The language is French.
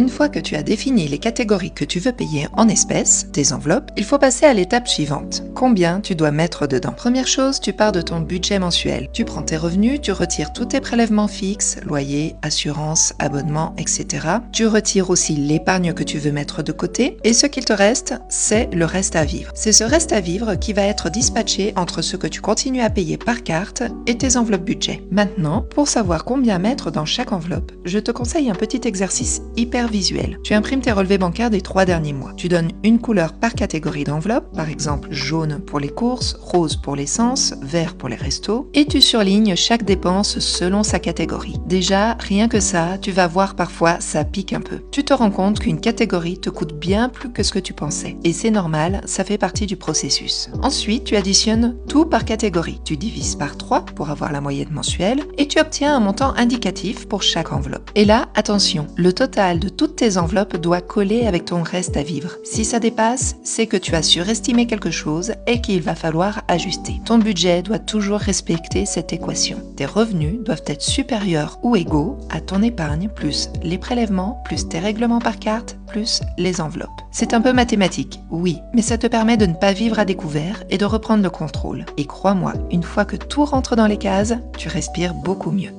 Une fois que tu as défini les catégories que tu veux payer en espèces, tes enveloppes, il faut passer à l'étape suivante. Combien tu dois mettre dedans? Première chose, tu pars de ton budget mensuel. Tu prends tes revenus, tu retires tous tes prélèvements fixes, loyer, assurance, abonnement, etc. Tu retires aussi l'épargne que tu veux mettre de côté et ce qu'il te reste, c'est le reste à vivre. C'est ce reste à vivre qui va être dispatché entre ce que tu continues à payer par carte et tes enveloppes budget. Maintenant, pour savoir combien mettre dans chaque enveloppe, je te conseille un petit exercice hyper visuel. Tu imprimes tes relevés bancaires des 3 derniers mois. Tu donnes une couleur par catégorie d'enveloppe, par exemple jaune pour les courses, rose pour l'essence, vert pour les restos, et tu surlignes chaque dépense selon sa catégorie. Déjà, rien que ça, tu vas voir parfois ça pique un peu. Tu te rends compte qu'une catégorie te coûte bien plus que ce que tu pensais. Et c'est normal, ça fait partie du processus. Ensuite, tu additionnes tout par catégorie. Tu divises par 3 pour avoir la moyenne mensuelle et tu obtiens un montant indicatif pour chaque enveloppe. Et là, attention, le total de toutes tes enveloppes doit coller avec ton reste à vivre. Si ça dépasse, c'est que tu as surestimé quelque chose et qu'il va falloir ajuster. Ton budget doit toujours respecter cette équation. Tes revenus doivent être supérieurs ou égaux à ton épargne plus les prélèvements plus tes règlements par carte plus les enveloppes. C'est un peu mathématique, oui, mais ça te permet de ne pas vivre à découvert et de reprendre le contrôle. Et crois-moi, une fois que tout rentre dans les cases, tu respires beaucoup mieux.